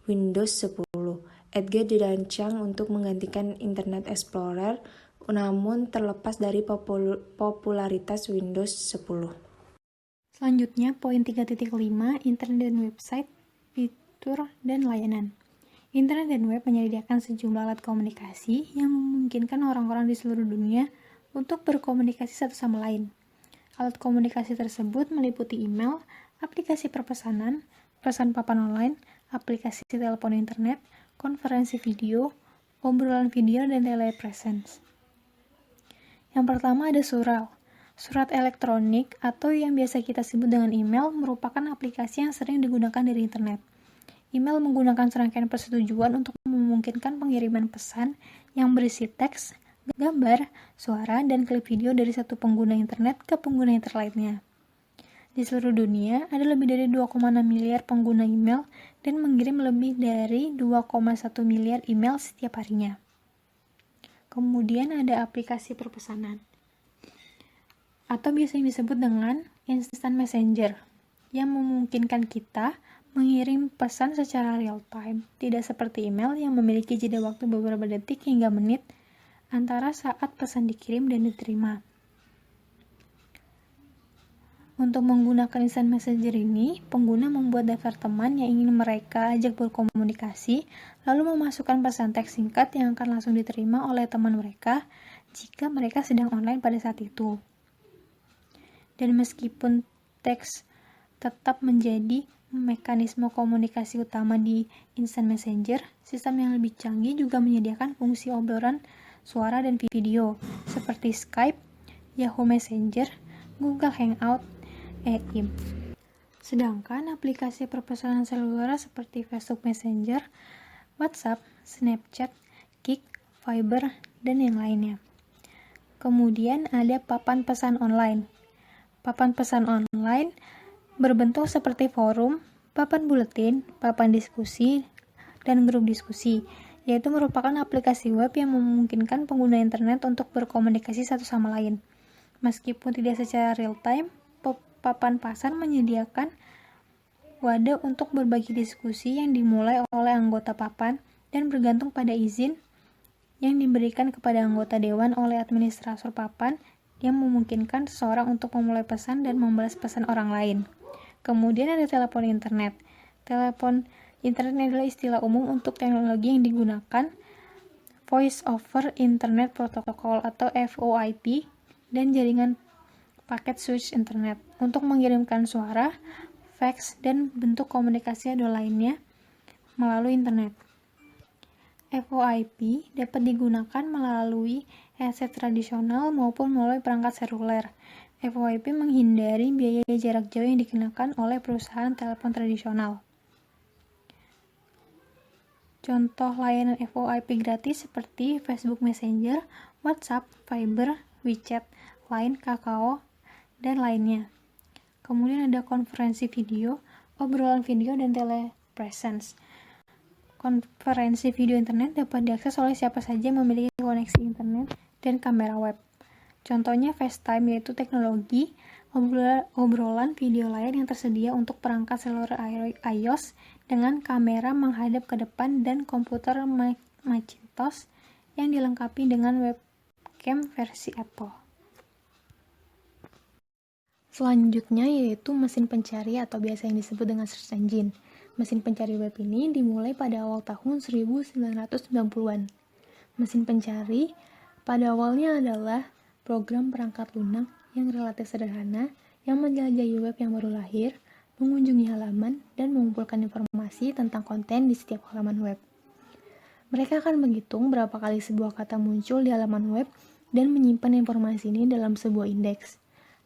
Windows 10. Edge dirancang untuk menggantikan Internet Explorer, namun terlepas dari popularitas Windows 10. Selanjutnya, poin 3.5, Internet dan website, fitur, dan layanan. Internet dan web menyediakan sejumlah alat komunikasi yang memungkinkan orang-orang di seluruh dunia untuk berkomunikasi satu sama lain. Alat komunikasi tersebut meliputi email, aplikasi perpesanan, pesan papan online, aplikasi telepon internet, konferensi video, obrolan video, dan telepresence. Yang pertama ada surel. Surat elektronik atau yang biasa kita sebut dengan email merupakan aplikasi yang sering digunakan dari internet. Email menggunakan serangkaian persetujuan untuk memungkinkan pengiriman pesan yang berisi teks, gambar, suara, dan klip video dari satu pengguna internet ke pengguna internet lainnya. Di seluruh dunia, ada lebih dari 2,6 miliar pengguna email dan mengirim lebih dari 2,1 miliar email setiap harinya. Kemudian ada aplikasi perpesanan, atau biasanya disebut dengan instant messenger, yang memungkinkan kita mengirim pesan secara real time, tidak seperti email yang memiliki jeda waktu beberapa detik hingga menit antara saat pesan dikirim dan diterima. Untuk menggunakan instant messenger ini, pengguna membuat daftar teman yang ingin mereka ajak berkomunikasi, lalu memasukkan pesan teks singkat yang akan langsung diterima oleh teman mereka jika mereka sedang online pada saat itu. Dan meskipun teks tetap menjadi mekanisme komunikasi utama di instant messenger, sistem yang lebih canggih juga menyediakan fungsi obrolan suara dan video, seperti Skype, Yahoo Messenger, Google Hangout, AIM. Sedangkan aplikasi perpesanan seluler seperti Facebook Messenger, WhatsApp, Snapchat, Kik, Viber, dan yang lainnya. Kemudian ada papan pesan online. Papan pesan online berbentuk seperti forum, papan buletin, papan diskusi, dan grup diskusi, yaitu merupakan aplikasi web yang memungkinkan pengguna internet untuk berkomunikasi satu sama lain. Meskipun tidak secara real time, papan pesan menyediakan wadah untuk berbagi diskusi yang dimulai oleh anggota papan dan bergantung pada izin yang diberikan kepada anggota dewan oleh administrator papan yang memungkinkan seseorang untuk memulai pesan dan membalas pesan orang lain. Kemudian ada telepon internet. Telepon internet adalah istilah umum untuk teknologi yang digunakan Voice over Internet Protocol atau VoIP dan jaringan paket switch internet untuk mengirimkan suara, fax, dan bentuk komunikasi audio lainnya melalui internet. VoIP dapat digunakan melalui headset tradisional maupun melalui perangkat seluler. VoIP menghindari biaya jarak jauh yang dikenakan oleh perusahaan telepon tradisional. Contoh layanan VoIP gratis seperti Facebook Messenger, WhatsApp, Viber, WeChat, Line, Kakao, dan lainnya. Kemudian ada konferensi video, obrolan video, dan telepresence. Konferensi video internet dapat diakses oleh siapa saja yang memiliki koneksi internet dan kamera web. Contohnya FaceTime, yaitu teknologi obrolan video layar yang tersedia untuk perangkat seluler iOS dengan kamera menghadap ke depan dan komputer Macintosh yang dilengkapi dengan webcam versi Apple. Selanjutnya yaitu mesin pencari atau biasa yang disebut dengan search engine. Mesin pencari web ini dimulai pada awal tahun 1990-an. Mesin pencari pada awalnya adalah program perangkat lunak yang relatif sederhana yang menjelajahi web yang baru lahir, mengunjungi halaman, dan mengumpulkan informasi tentang konten di setiap halaman web. Mereka akan menghitung berapa kali sebuah kata muncul di halaman web dan menyimpan informasi ini dalam sebuah indeks.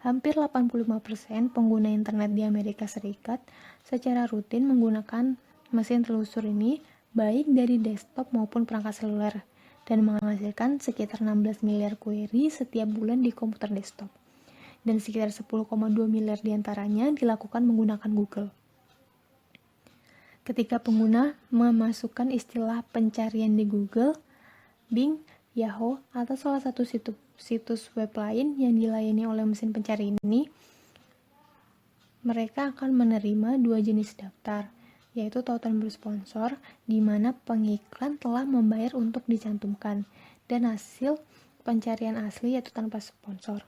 Hampir 85% pengguna internet di Amerika Serikat secara rutin menggunakan mesin telusur ini baik dari desktop maupun perangkat seluler dan menghasilkan sekitar 16 miliar query setiap bulan di komputer desktop. Dan sekitar 10,2 miliar diantaranya dilakukan menggunakan Google. Ketika pengguna memasukkan istilah pencarian di Google, Bing, Yahoo, atau salah satu situs web lain yang dilayani oleh mesin pencari ini, mereka akan menerima dua jenis daftar, yaitu tautan bersponsor, di mana pengiklan telah membayar untuk dicantumkan, dan hasil pencarian asli yaitu tanpa sponsor.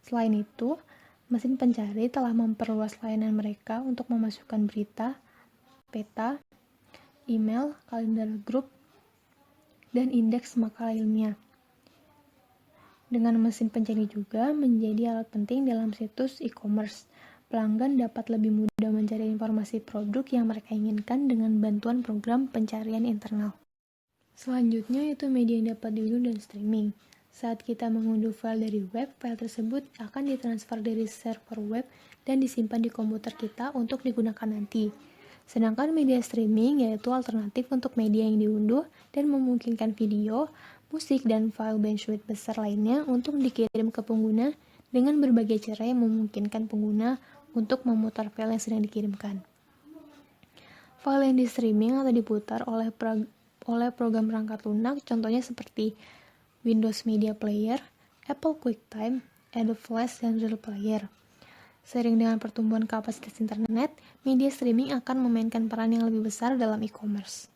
Selain itu, mesin pencari telah memperluas layanan mereka untuk memasukkan berita, peta, email, kalender grup, dan indeks makalah ilmiah. Dengan mesin pencari juga menjadi alat penting dalam situs e-commerce. Pelanggan dapat lebih mudah mencari informasi produk yang mereka inginkan dengan bantuan program pencarian internal. Selanjutnya yaitu media yang dapat diunduh dan streaming. Saat kita mengunduh file dari web, file tersebut akan ditransfer dari server web dan disimpan di komputer kita untuk digunakan nanti. Sedangkan media streaming yaitu alternatif untuk media yang diunduh dan memungkinkan video, musik, dan file bandwidth besar lainnya untuk dikirim ke pengguna dengan berbagai cara yang memungkinkan pengguna untuk memutar file yang sedang dikirimkan. File yang di streaming atau diputar oleh program perangkat lunak contohnya seperti Windows Media Player, Apple QuickTime, Adobe Flash, dan Real Player. Seiring dengan pertumbuhan kapasitas internet, media streaming akan memainkan peran yang lebih besar dalam e-commerce.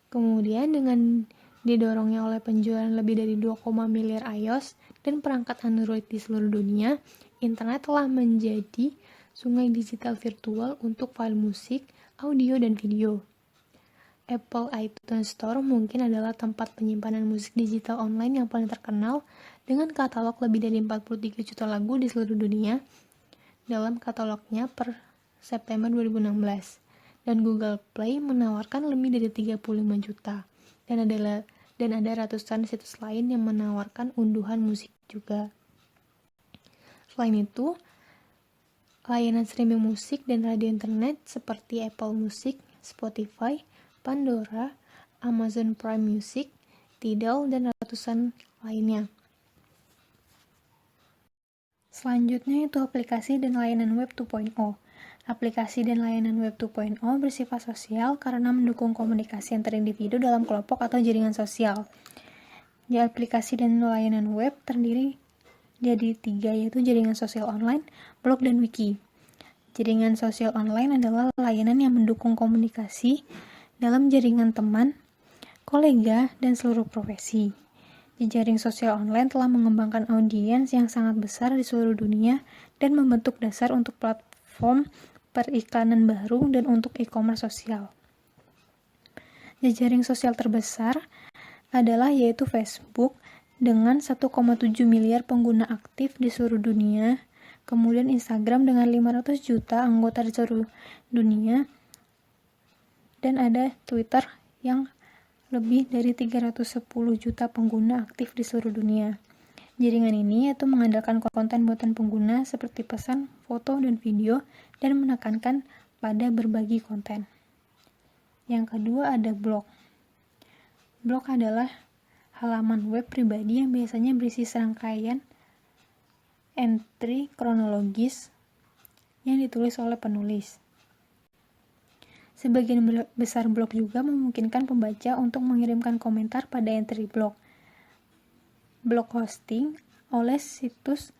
Kemudian dengan didorongnya oleh penjualan lebih dari 2, miliar iOS dan perangkat Android di seluruh dunia, internet telah menjadi sungai digital virtual untuk file musik, audio, dan video. Apple iTunes Store mungkin adalah tempat penyimpanan musik digital online yang paling terkenal dengan katalog lebih dari 43 juta lagu di seluruh dunia dalam katalognya per September 2016. Dan Google Play menawarkan lebih dari 35 juta. Dan ada ratusan situs lain yang menawarkan unduhan musik juga. Selain itu, layanan streaming musik dan radio internet seperti Apple Music, Spotify, Pandora, Amazon Prime Music, Tidal, dan ratusan lainnya. Selanjutnya itu aplikasi dan layanan web 2.0. Aplikasi dan layanan web 2.0 bersifat sosial karena mendukung komunikasi antar individu dalam kelompok atau jaringan sosial. Di aplikasi dan layanan web terdiri dari 3, yaitu jaringan sosial online, blog, dan wiki. Jaringan sosial online adalah layanan yang mendukung komunikasi dalam jaringan teman, kolega, dan seluruh profesi. Jejaring sosial online telah mengembangkan audiens yang sangat besar di seluruh dunia dan membentuk dasar untuk platform periklanan baru dan untuk e-commerce sosial. Jejaring sosial terbesar adalah yaitu Facebook dengan 1,7 miliar pengguna aktif di seluruh dunia, kemudian Instagram dengan 500 juta anggota di seluruh dunia, dan ada Twitter yang lebih dari 310 juta pengguna aktif di seluruh dunia. Jaringan ini yaitu mengandalkan konten buatan pengguna seperti pesan, foto, dan video, dan menekankan pada berbagi konten. Yang kedua ada blog. Blog adalah halaman web pribadi yang biasanya berisi serangkaian entry kronologis yang ditulis oleh penulis. Sebagian besar blog juga memungkinkan pembaca untuk mengirimkan komentar pada entry blog. Blog hosting oleh situs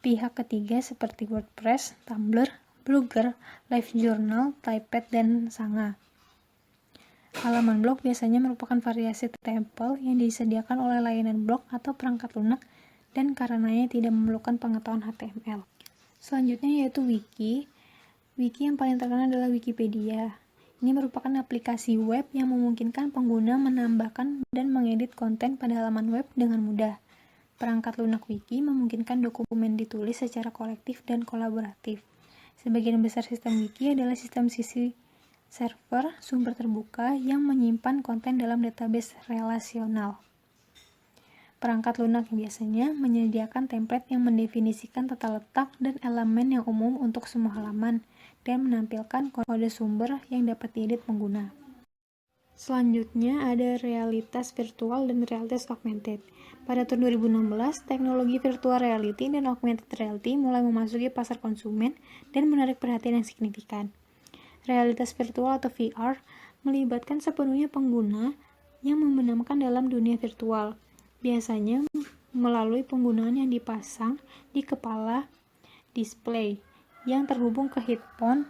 pihak ketiga seperti WordPress, Tumblr, Blogger, LiveJournal, Typepad, dan Sanga. Halaman blog biasanya merupakan variasi template yang disediakan oleh layanan blog atau perangkat lunak dan karenanya tidak memerlukan pengetahuan HTML. Selanjutnya yaitu wiki. Wiki yang paling terkenal adalah Wikipedia. Ini merupakan aplikasi web yang memungkinkan pengguna menambahkan dan mengedit konten pada halaman web dengan mudah. Perangkat lunak Wiki memungkinkan dokumen ditulis secara kolektif dan kolaboratif. Sebagian besar sistem Wiki adalah sistem sisi server sumber terbuka yang menyimpan konten dalam database relasional. Perangkat lunak yang biasanya menyediakan template yang mendefinisikan tata letak dan elemen yang umum untuk semua halaman dan menampilkan kode sumber yang dapat diedit pengguna. Selanjutnya ada realitas virtual dan realitas augmented. Pada tahun 2016, teknologi virtual reality dan augmented reality mulai memasuki pasar konsumen dan menarik perhatian yang signifikan. Realitas virtual atau VR melibatkan sepenuhnya pengguna yang membenamkan dalam dunia virtual, biasanya melalui penggunaan yang dipasang di kepala display yang terhubung ke headphone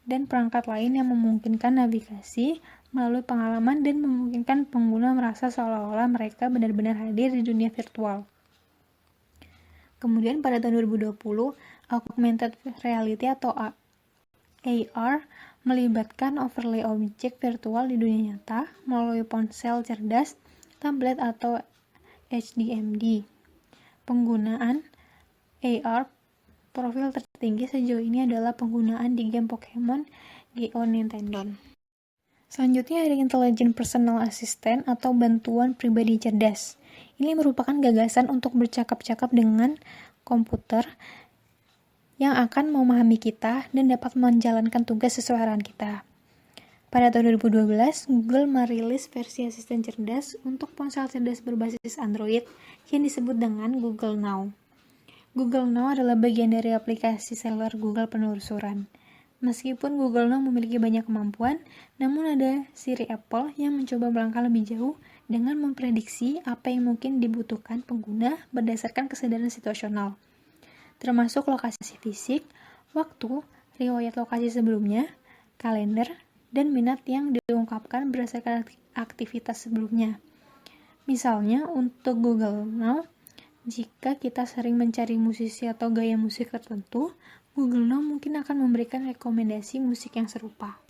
dan perangkat lain yang memungkinkan navigasi melalui pengalaman dan memungkinkan pengguna merasa seolah-olah mereka benar-benar hadir di dunia virtual. Kemudian pada tahun 2020, augmented reality atau AR melibatkan overlay objek virtual di dunia nyata melalui ponsel cerdas, tablet atau HDMD. Penggunaan AR profil tertinggi sejauh ini adalah penggunaan di game Pokemon Go Nintendo. Selanjutnya ada Intelligent Personal Assistant atau bantuan pribadi cerdas. Ini merupakan gagasan untuk bercakap-cakap dengan komputer yang akan memahami kita dan dapat menjalankan tugas sesuai arahan kita. Pada tahun 2012, Google merilis versi asisten cerdas untuk ponsel cerdas berbasis Android yang disebut dengan Google Now. Google Now adalah bagian dari aplikasi seluler Google penelusuran. Meskipun Google Now memiliki banyak kemampuan, namun ada Siri Apple yang mencoba melangkah lebih jauh dengan memprediksi apa yang mungkin dibutuhkan pengguna berdasarkan kesadaran situasional, termasuk lokasi fisik, waktu, riwayat lokasi sebelumnya, kalender, dan minat yang diungkapkan berdasarkan aktivitas sebelumnya. Misalnya, untuk Google Now, jika kita sering mencari musisi atau gaya musik tertentu, Google Now mungkin akan memberikan rekomendasi musik yang serupa.